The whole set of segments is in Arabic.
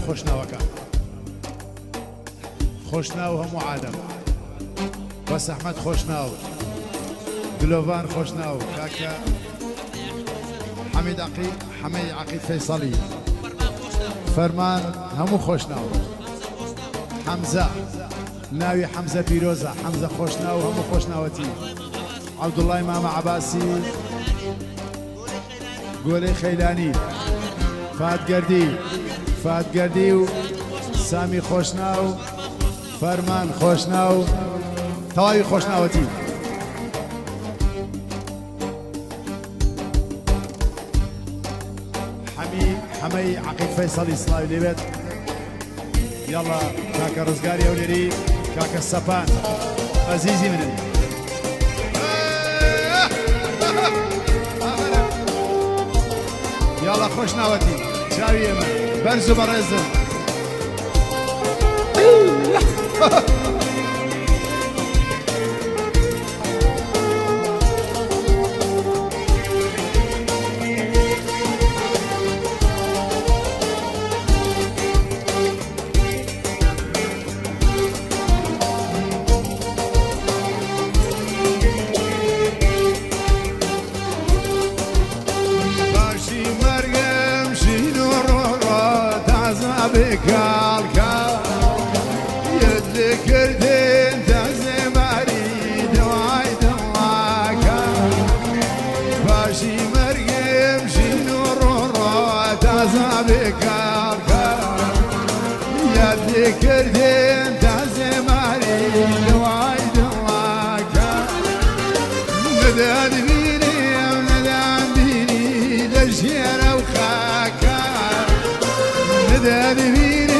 خۆشناوەکە خۆشناو هەموو عادەم بەس ئەحمەد خۆشناو گلۆڤان خۆشناو کاکە حەمید عەقیل فەیسەڵی فەرمان هەموو خۆشناو حەمزە ناوی حەمزە پیرۆزە حەمزە خۆشناو هەموو خۆشناوەتی عەبدوڵڵای مامە عەباسی گۆلەی خەیلانی فاتگەردی و سامی خۆشناو فەرمان خۆشناو تەواوی خۆشناوەتی حەمەی عەقیل فەیسەڵی سڵاوی لێبێت یاڵا کاکە ڕزگاری ئەولێری کاکە سەپان ئەزیزی منن یاڵا خۆشناوەتی چاوی ئێمە بەرز و بەڕێزن بكالكا يذكر دين تزماري دواي دواكا باشي مرقم شنو رورو تازا بكالكا يذكر دين تزماري دواي دواكا ندان بيني لشيرة وخاكا ندان بيني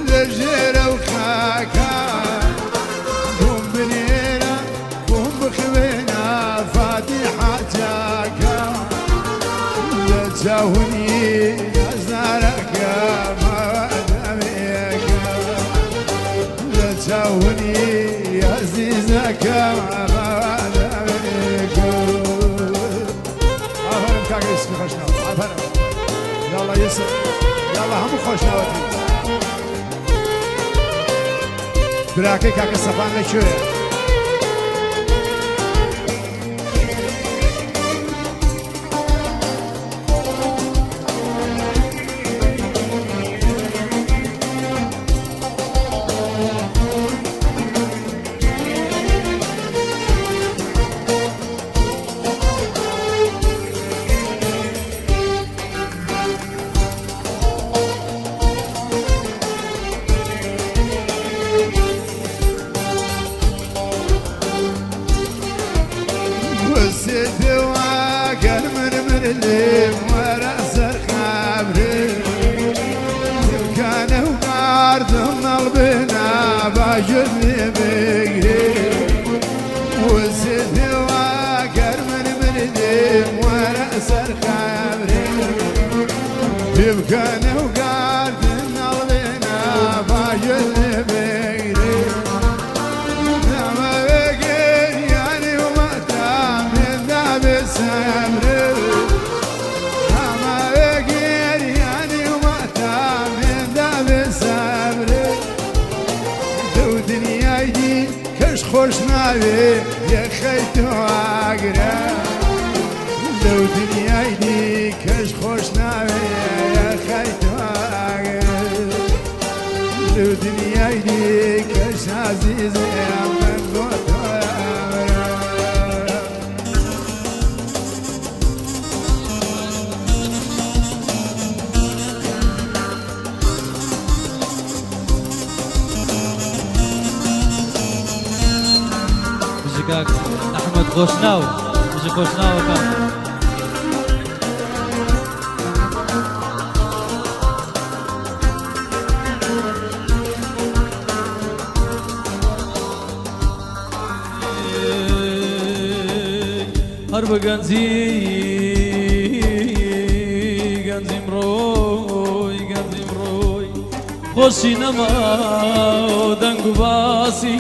لجيرة وخاكا قوم بنينا قوم بخوينا فاتحة جاكا لا تجاوني أزنارك ما دميك لا تجاوني عزيزك ما دميك أفرم كاكا يسمي خشنا أفرم يلا يسر يلا هم خۆشناوەتی براکەی کاکە سەپان لەکوێیە دواكر مرمر الليم ورأس الخابري كان وقار ثم البنا باجرني بقري وزيد دواكر مرمر الليم ورأس الخابري كان وقار ثم البنا باجرني بقري سامر أما بقير يعني وما تامن دام سامر دو دنيا دي كش خوش ناوي يا خيت واقرا دو دنيا دي كش خوش ناوي يا خيت واقرا دو دنيا دي كش عزيز يا من قوت أحمد خوشناو مش خوشناو كان هرب غنزي مروي خوشي نما دنگو باسي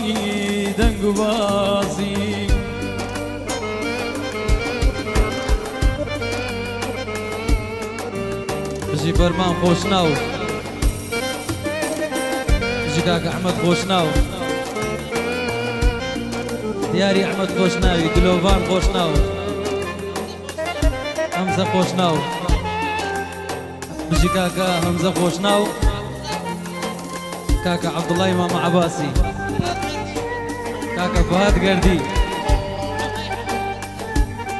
بژی فەرمان خۆشناو بژی کاکە ئەحمەد خۆشناو دیاری ئەحمەد خۆشناوی دلۆڤان خۆشناو هەمزە خۆشناو بژی کاکە هەمزە خۆشناو کاکە عەبدوڵای مامە عەباسی کاکە فوهاد گەردی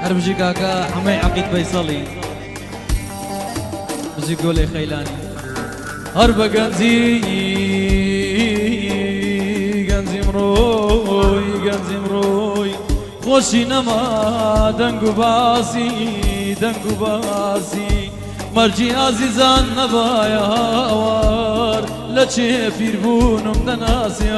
هەر بژی کاکە حەمەی عەقید فەیسەڵی بژی گۆلەی خەیلانی هەر بە گەنجیم ڕۆی خۆشی نەما دەنگ و باسی مەرجی ئازیزان نەبایە هاوار لە چێ پیربوونم دەناسی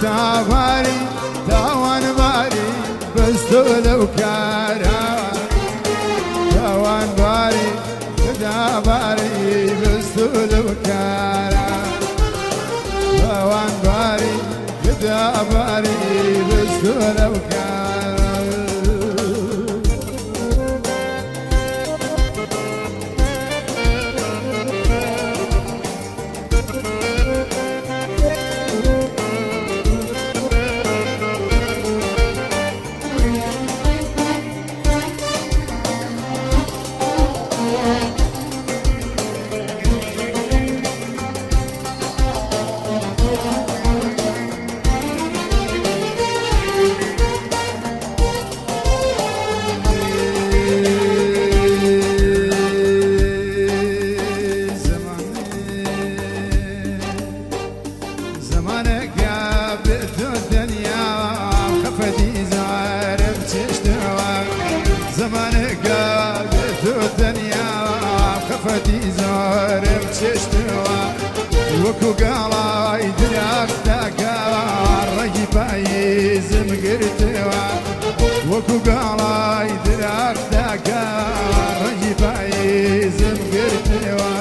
تاواری تاوانباری بەستۆ لەو کارە تاوانباری داباری بەستۆ لەو کارە تاوانباری داباری بەستۆ لەو کارە وەکو گاڵای دراختەکە ڕێگی پاییزم گرتەوە وەکو گاڵای دراختەکە ڕێگی پاییزم گرتەوە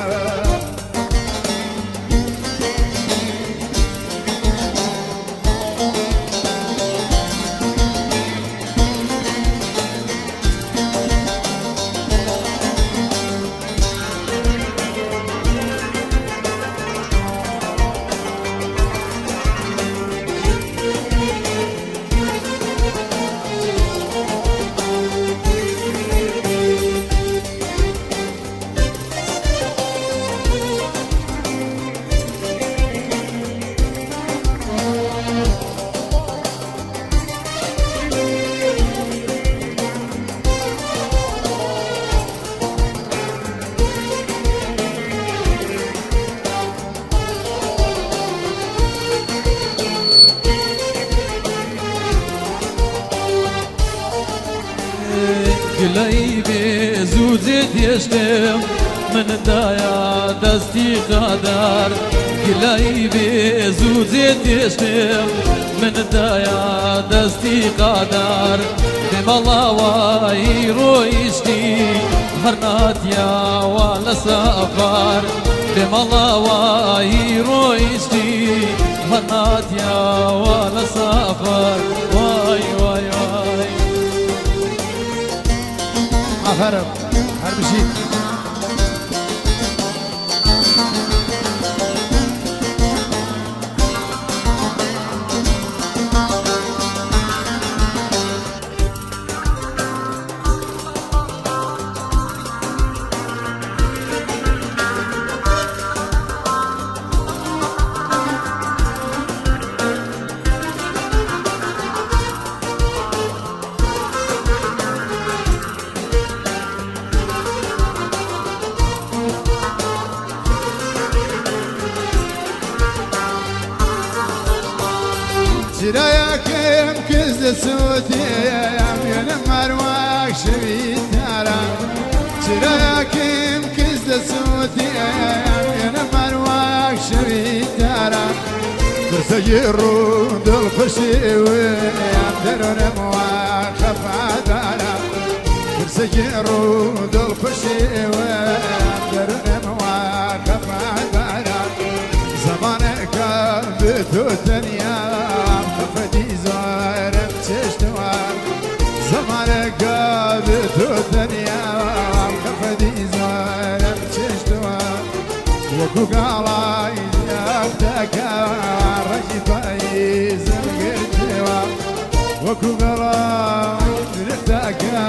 گلەی بێزوو جێ دێشتم من دایە دەستی قادار گلەی بێزوو جێ دێشتم من دایە دەستی قادار دێمەڵاوایی ڕۆیشتی هەر ناتیاوە لە سەفار دێمەڵاوایی ڕۆیشتی هەر ناتیاوە لە سەفار وای وای وای ئافرم هەر بژیت چرایەکەم کەس دەسووتێم وێنە مەرواک شەوی تارە چرایەکەم کەس دەسووتێم وێنە مەرواک شەوی تارە کورسەی ڕوو دڵخۆشیوێم دەرۆنەمەوە خەفادارە کورسەی ڕوو دڵخۆشیوێم دەرۆنەمەوە خەفادارە زەمانەکە بتۆ تەنیام خەفەتی زۆرم چێشتەوە زەمانەکە بتۆ تەنیام خەفەتی زۆرم چێشتەوە وەکو گاڵای یاردەکە ڕەشی پاییزم گرتەوە وەکو گاڵای درختەکە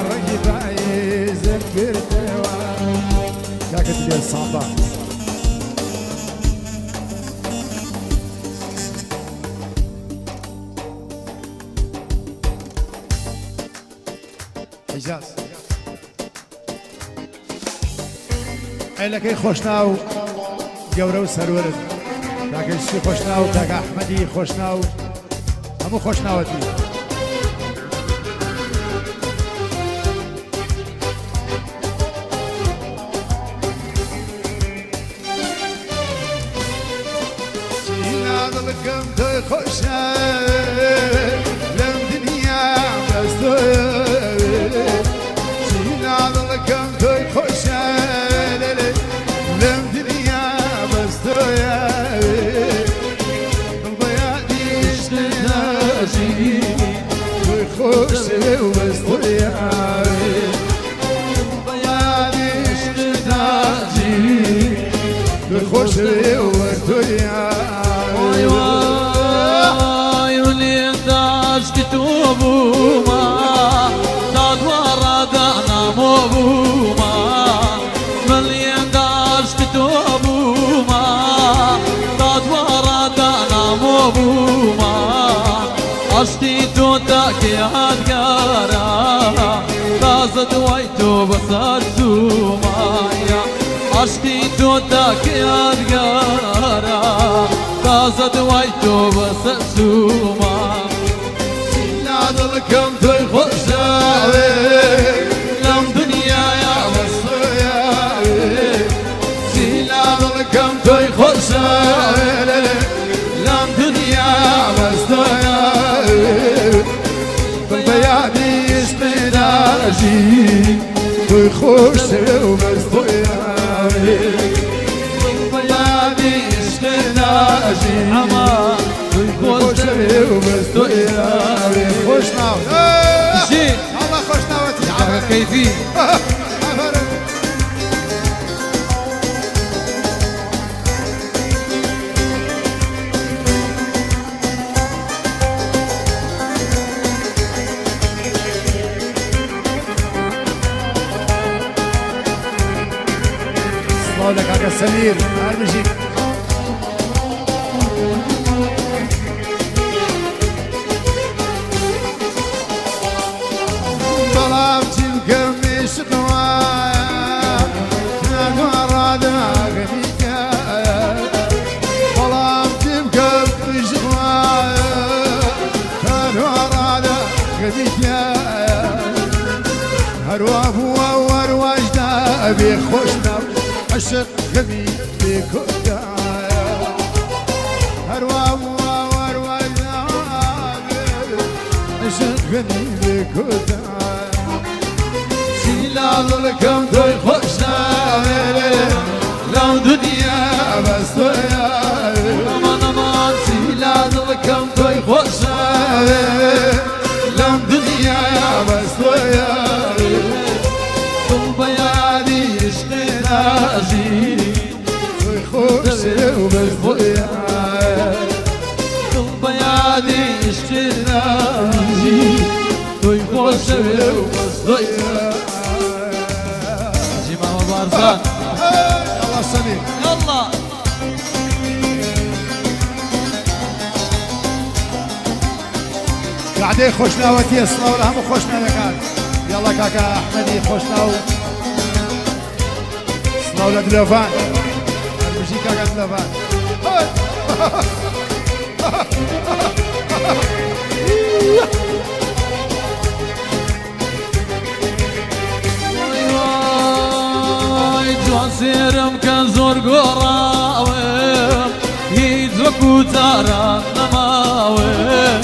ڕەشی پاییزم گرتەوە کاکەت لێ ساڵدا حیجاز عیلەکەی خۆشناو گەورە و سەرورت کاکەشتی خۆشناو کاکە ئەحمەدی خۆشناو هەموو خۆشناوەتی دڵکەم تۆی خۆشە لەم دنیا بەس تۆیە چینا دڵکەم تۆی خۆشە لەم دنیا بەس تۆیە دڵبەیادیش نەژی تۆی خۆشە و بەس تۆیە دڵبەیادیش نەژی تۆی خۆشە و بەس تۆیە توبوما داد وردنا موبوما مليان داشت توبوما داد وردنا موبوما اشتي توتك يادگارا دازد ويتو بسرسوما اشتي توتك يادگارا دازد ويتو بسرسوما دڵکەم تۆی خۆشاوێ لەم دنیاە بەستۆیاوێ چینا دڵکەم تۆی خۆشاوێ لەم دنیا بەستۆیاوێ بەیادی عشقێداژی تۆی خۆشەوێ و بەستۆیاوێ بەیادی عشقێداژی تۆی خۆشەوێ و بەستۆیاوێ خۆشناو الله خوشناوەتی كيفي سڵاو لە کاکە سەمیر هەربژی بەڵام چیم کەم عشقوا ناگۆڕاداگەمیکە بەڵام چیم کەم عشقوا ناگۆڕاداگەمیکە هەروە بووە وەروەشدا بێ خۆشناو عشق گەمی بێکۆدایە هەروە بووە وەروەشدا بێ عشق گەمی بێکۆدایە چینا دڵکەم تۆی خۆشناوێ لەم دنیا بەس تۆیە ئەمان ئەمان چینا دڵکەم تۆی خۆشناوێ لەم دنیا بەس تۆیە دڵبەیادی عشقێداژی تۆی خۆشێ و بەس تۆیە دڵبەیادی عشقێداژی تۆی خۆشەوێ و بەس تۆیە جيما وبارزان يلا سمير يلا قعدەی خۆشناوەتیە سڵاو لە هەموو خۆشناوەکان یاڵا کاکە ئەحمەدی خۆشناو سڵاو لە دلۆڤان هەربژی کاکە دلۆڤان جوان سێرم کە زۆر گۆڕاوم هیچ وەکو جاران نەماوم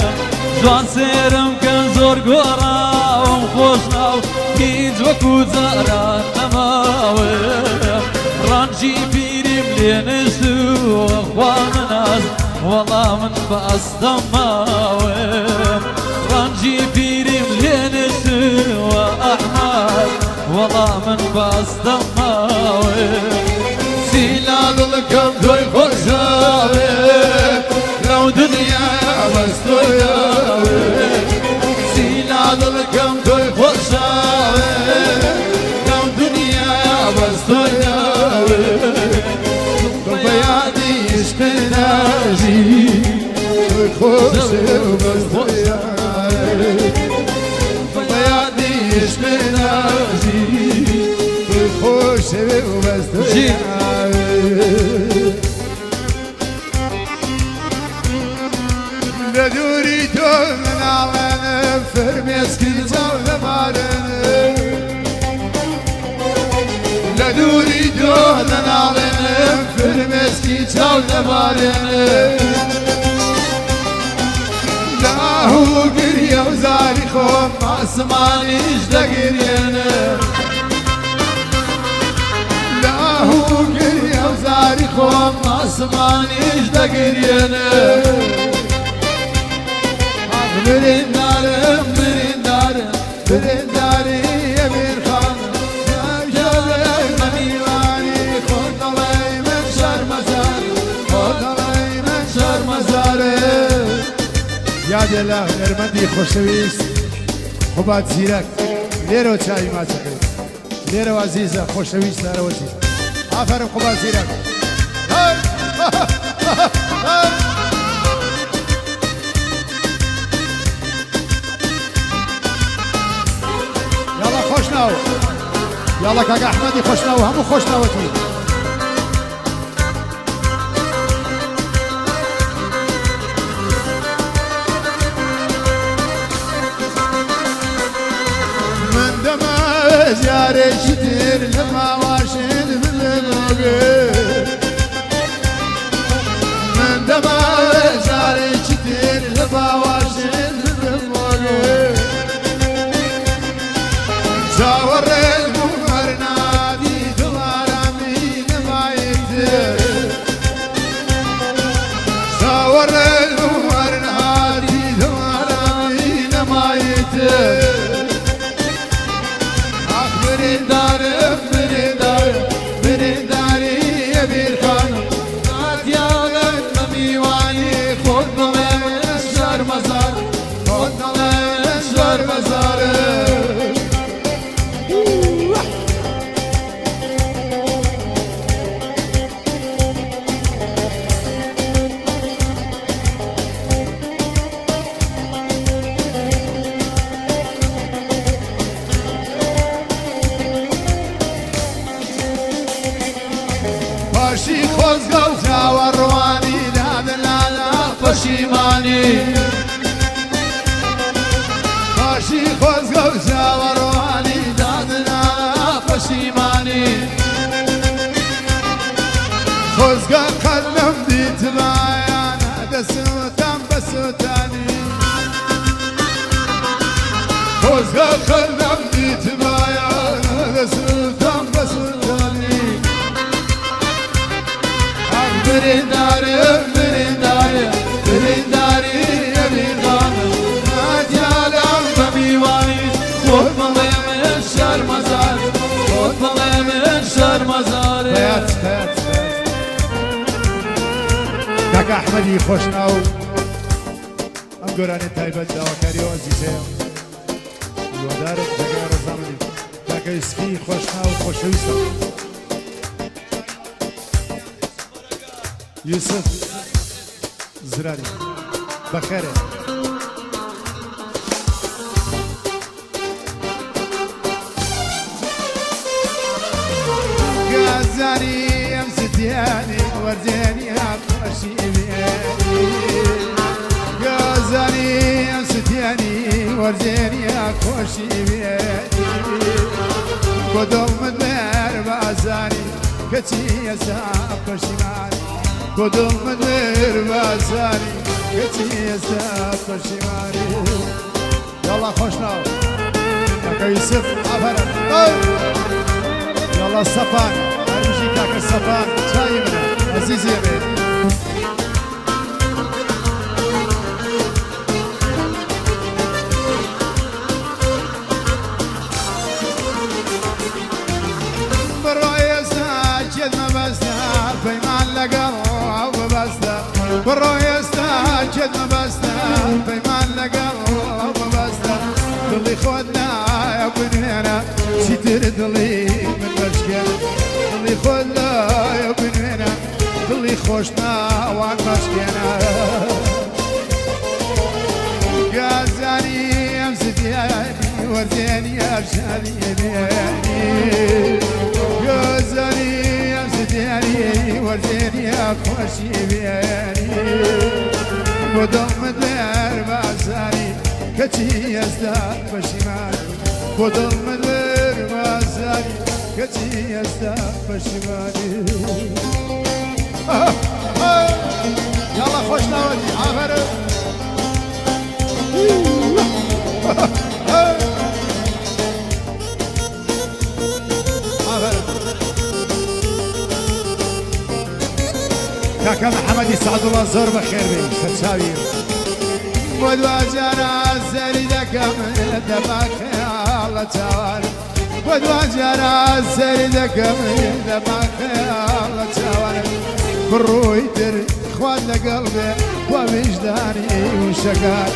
جوان سێرم کە زۆر گۆڕاوم خۆش ناو هیچ وەکو جاران نەماوم ڕەنجی پیریم لێ نشتووە خوا مناز وەڵا من بەئەستە ماوم ڕەنجی پیریم لێ نشتووە ئەحمەد وەڵا من بەئەستە ماوم سیلا دڵەکەم تۆی خۆشاوێ لەو دنیا بەستۆیاوێ سیلا دڵەکەم تۆی خۆشاوێ لەو دنیا بەستۆیاوێ بە یادی عشقی ناژی تۆی خۆشێ و بەستۆیاوێ بە یادی عشقی ناژی تۆی خۆشێ و بەستۆیاوێ لدوري دون نعلن فرمسكي جول مارن لدوري دون نعلن فرمسكي جول مارن لا هو قريه وزاري خوم عسماني اجدقرين لا هو قريه وزاري خوم عسماني اجدقرين برندارم برندارم برنداری امیر خان جلوی میوانی خود دلای من شرمزار خود دلای من شرمزاره یاد الله نرمندی خوشویست خوبات زیرک لیرو چای ما چکرد لیرو عزیزه خوشویست داروتی آفرین خوبات زیرک خوشناو يلا كاكا احمدي خوشناو همو خوشناوتي من دما زيارة شتير لما واشد من الموقف من دما زيارة شتير لما واشد من الموقف زاور المهر نادي دوارامي نمايته زاور المهر نادي دوارامي نمايته أخبرين دارم برين دارم برين داري يبير خانم نادياغن مميواني خود نلين شر مزار خود نلين شر مزار باشی خوزگل جاوروانی دادلالا پشیمانی باشی خوزگل جاوروانی دادلالا پشیمانی خوزگل قلم دیت بایانا دسوتم بسوتانی خوزگل قلم دیت بایانا دسوتم بسوتانی برندارم برندارم برنداری امیر خانم نادیالم بمیوانی خود ملیم شرمزار خود ملیم شرمزار بيات كاكا احمدي خوشناو ام قراني تايبت داوكاري وعزيزي ودارك جاكا رزامني كاكا يسفي خوشناو خوشويستا يوسف زراري بخير غزاني امسدياني وردياني عطشي بياني غزاني ورزێنیا خۆشی بێنی بۆ دڵمت بێر بازاری کەچی ئێستا پەشیمانی بۆ دڵمت بێر بازاری کەچی ئێستا پەشیمانی یاڵا خۆشناو کاکە یوسف ئافەرە یاڵا سەپان هەرمژی کاکە سەپان چای منە عەزیزی بێ پەیمان لەگەڵ ئەو ببەستە بڕۆ ئێستا چێت مەبەستە پەیمان لەگەڵ ئەو ببەستە دڵی خۆت لایە بنوێنە چیتر دڵی من بەشکێنە دڵی خۆت لایە بنوێنە دڵی خۆش ناوان بەشکێنە گازانی ئەم زدیانی وەرزێنی ئەرشادی بێنی گازانی زدياني ورديني أخوشي بياني ودمت بير بازاري كتي يزداد بشمالي ودمت بير بازاري كتي يزداد بشمالي يلا خوش نودي عبرو كاكا محمد يسعد الله زور بخير بي كتساوير ودواجانا الزري دكم دماغ الله تاوان ودواجانا الزري دكم دماغ الله تاوان بروي در خوان لقلبي ووجداني وشكار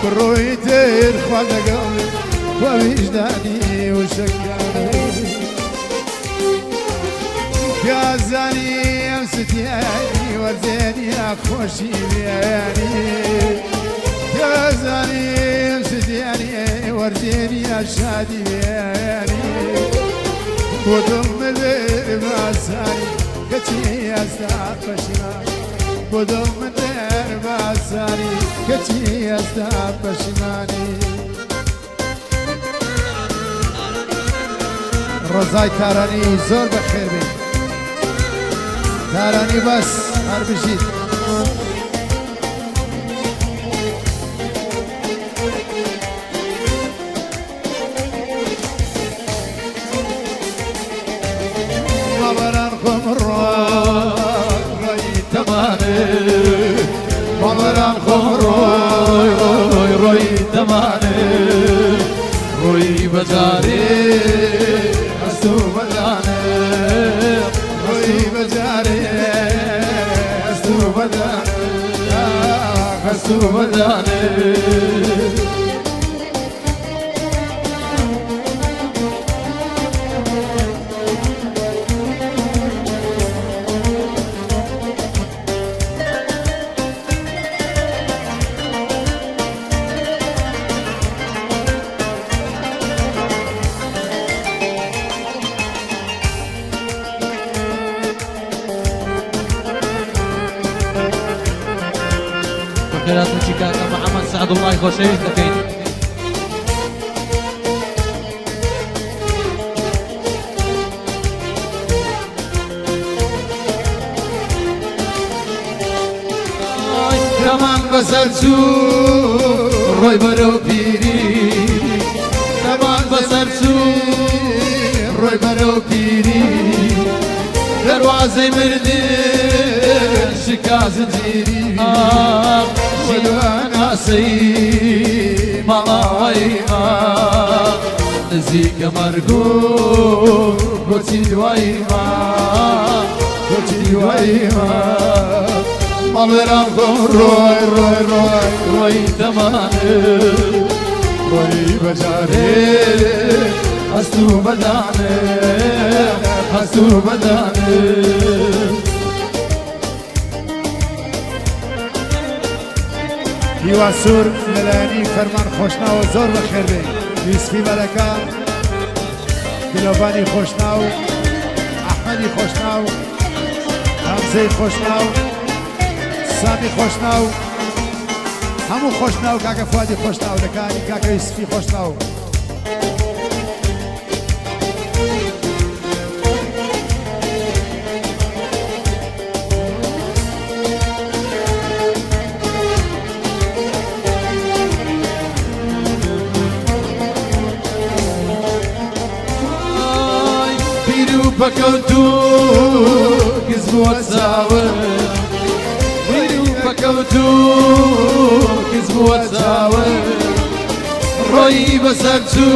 بروي در خوان لقلبي ووجداني وشكار گازانی ئەم ستیانی وەرزێنی خۆشی بێنی گازانی ئەم ستیانی وەرزێنی شادی بێنی بۆ دڵمت بێر بازاری کەچی ئێستا پەشیمانی بۆ دڵمت بێر بازاری کەچی ئێستا پەشیمانی ڕۆزای تارانی زۆر بەخێر بێ تاراني بس هربشيت مبرانكم الروي تماني مبرانكم روي تماني روي بجاري أسو بجاني روي بجاري خستو بدانه خيرات من شيكاغو محمد سعد الله خوشويست دەکەین تمام بەسەر چوو ڕۆی بەرەو پیری تەمان بەسەر چوو ڕۆی بەرەو پیری دەواازەی مردن شکا زنجیری شیواناسی مەڵاوەی ما نزیکە مەرگۆ بۆچی دوای ما بۆچی دوای ما مەڵێران خۆم ڕۆی ڕۆی ڕۆی ڕۆی تەمانێ ڕۆی بەجارێ هەستو بەدانێ هەستو بەدانێ هیوا سوور لەلایەنی فەرمان خۆشناوە زۆر بەخێر بێ یوسفی مەلەکە گلۆبانی خۆشناو ئەحمەدی خۆشناو هەمزەی خۆشناو سامی خۆشناو همو خوشناو كاكا فؤادي خوشناو دكاني كاكا يوسفي خوشناو بكوتو كذبوا تساور ويلو بكوتو كذبوا تساور روي بسرتو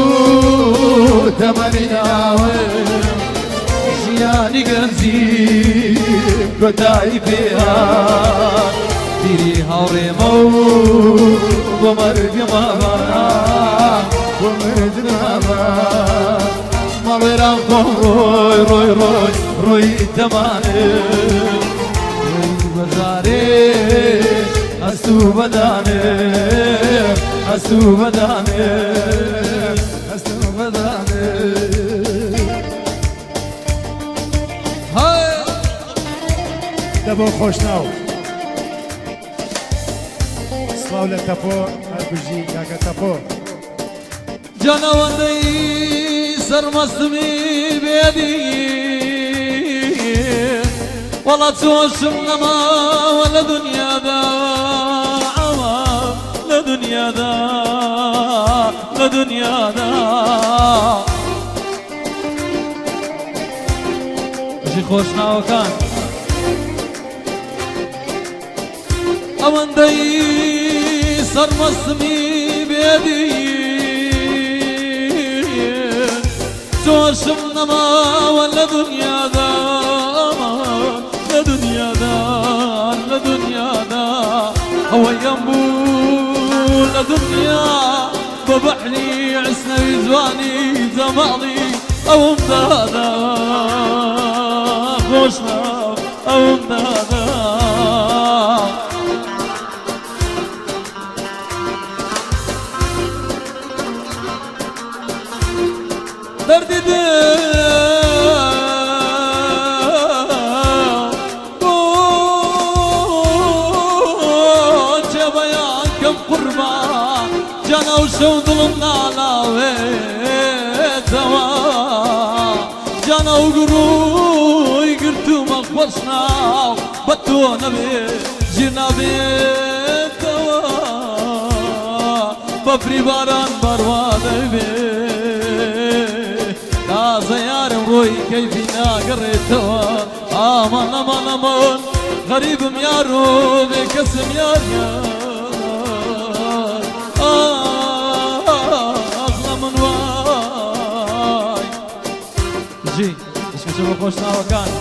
تمني ناور جياني قنزي بداي بها تيري هاوري مو ومرد مابا ومرد مابا مالرام روي روي روي روي تمانه روي بزاره اسو بدانه اسو بدانه اسو بدانه هاي دبو خوشناو سلاو لتپو البرجي كاكا تپو جانواندي سرمسمي بيدي والله توشم لما ولا دنيا دا لا دنيا دا لا دنيا دا شي خوشنا وكان أمندي سرمسمي بيدي توشم نما ولا دنيا دا لا دنيا دا لا دنيا دا هو ينبو لا دنيا ببحلي عسنا يزواني زمالي او امدادا خوشنا او امدادا دردي جبيان كم قربا جانا وشو ظلمنا لاوي توا جانا وقروي قرتو مخبصنا بطو نبي جنابي توا بفري باران بروادي بي زيارم روي كيفنا قريتوا امان امان امان غريب ميارو بكسم يار يار اغلى من واي جي اسمه شبه خوشنا وكان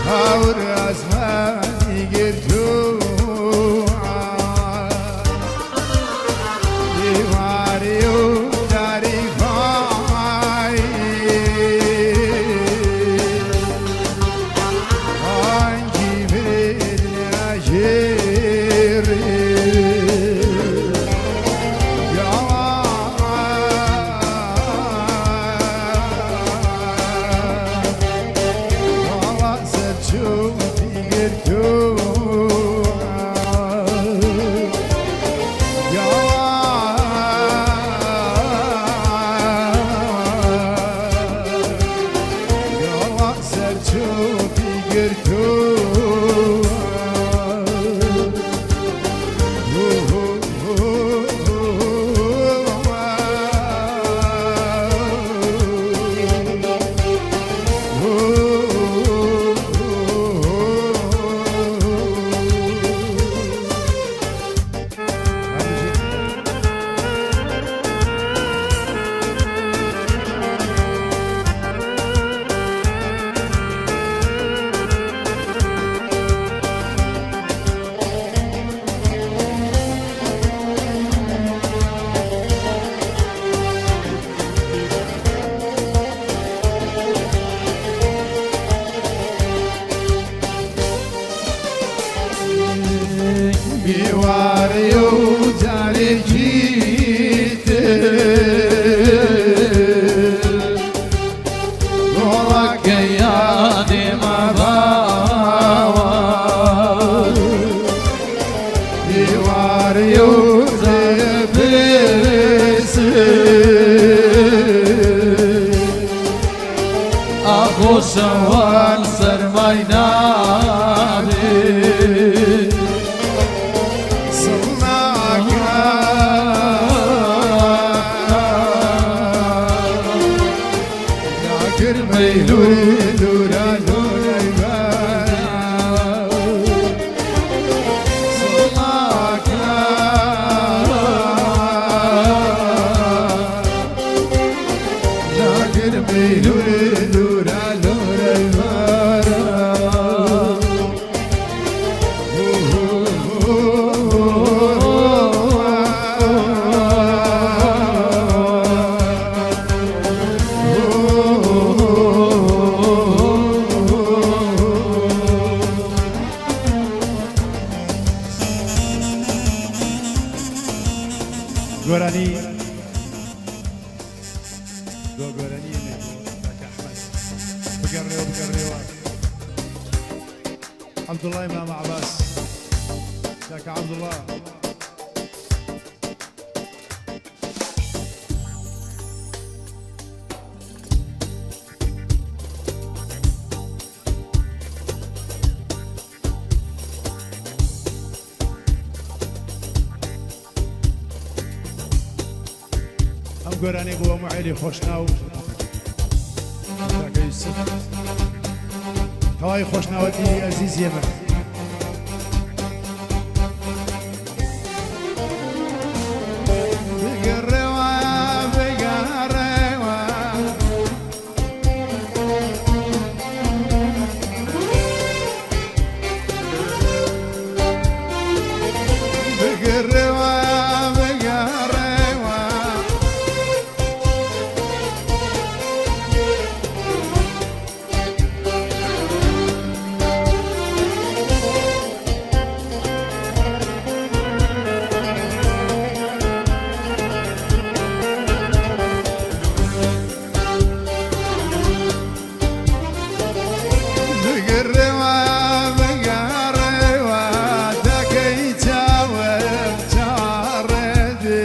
ahora واري وجاري جيت نورك يا دي مباوى واري وزبس أخو شوال سرماينابي لوري لورا لورا صلاك لا قربي لوري لورا لورا گۆرانی دۆ گۆرانی کاکە ئەحمەد بگەڕێەوە بگەڕێەوە عەبدوڵڵای مامە عەباس کاکە عەبدوڵڵا ئەم گۆرانەی بووە معێلی خۆشناو کاکە یوسف هەوای خۆشناوەتی ئەزیزیە من بگەڕێوە بگەڕێوە بگەڕێوە بگەڕێوە بگەڕێوە بگەڕێوە دەکەی چاوم چاڕێدی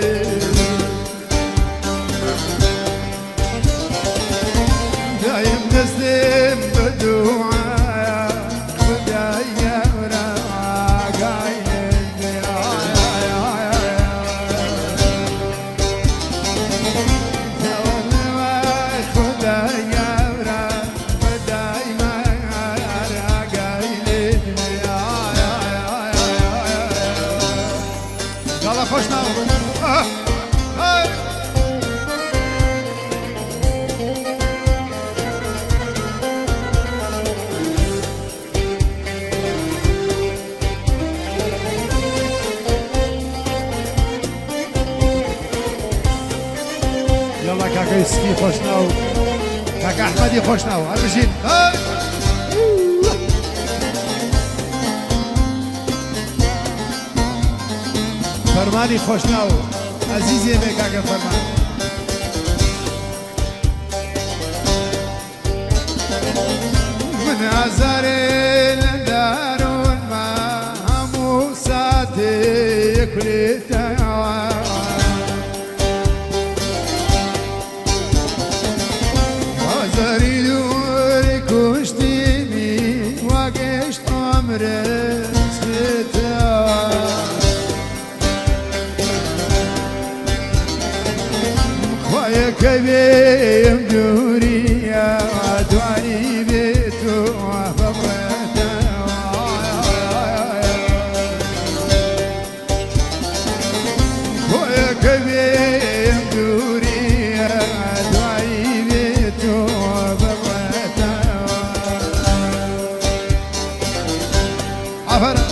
دایم دەستێم بە دوعایە خودای گەورە ئاگاینێ خودای گەورە بەدایمە گاڵا خۆشناو یاڵا کاکە یوسفی خۆشناو کاکە ئەحمەدی خۆشناو هەربژین فەرمانی خۆشناو ئەزیزێ بێ کاکە فەرمان من ئازارێ لە دارۆنما هەموو ساتێک لێتەوە ئازاری دووری کوشتینی واگەشت ئەمرە سێتەوە خۆیەکە بێم دووریە دوانی بێتەوە بەڕێتەوە خۆیەکە بێم دووریە دوایی بێتەوە بەڕێتەوە ئەفەرە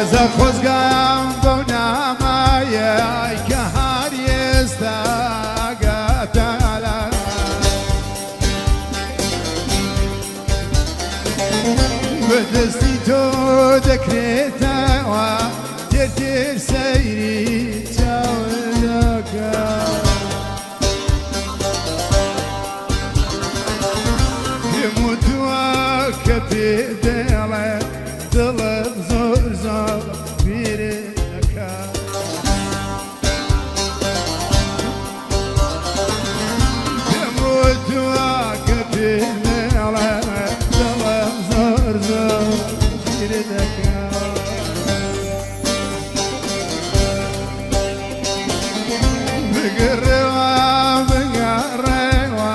ڕێزە خۆزگام بەو نامایە کە هەر ئێستا گاتەلە بەدەستی تۆ دەکرێتەوە تێر سەیری چاوەکە پێم وتووە کە پێ دێڵێ دڵت زۆر زۆر بیرێ دەکات پێم وتووە کە پێ دێڵێ دڵت زۆر زۆر بیرێ دەکات بگەڕێوە بگەڕێوە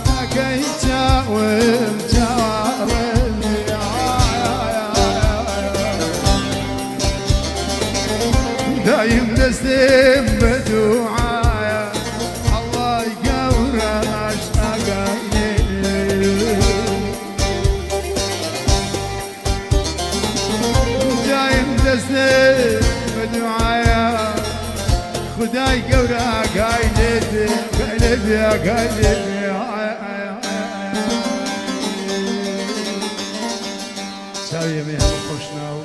ئەکەی چاوم چاوەڕێنی دایم دەستێم بە دوعایە ئەڵڵای گەورەش ئەگەینێ دایم دەستێم بە دوعایە خدای گەورە ئاگای لێ بێ ئاگای لێ بێ ئاگای لێ بێ چاوی ئەمەی هەموو خۆشناو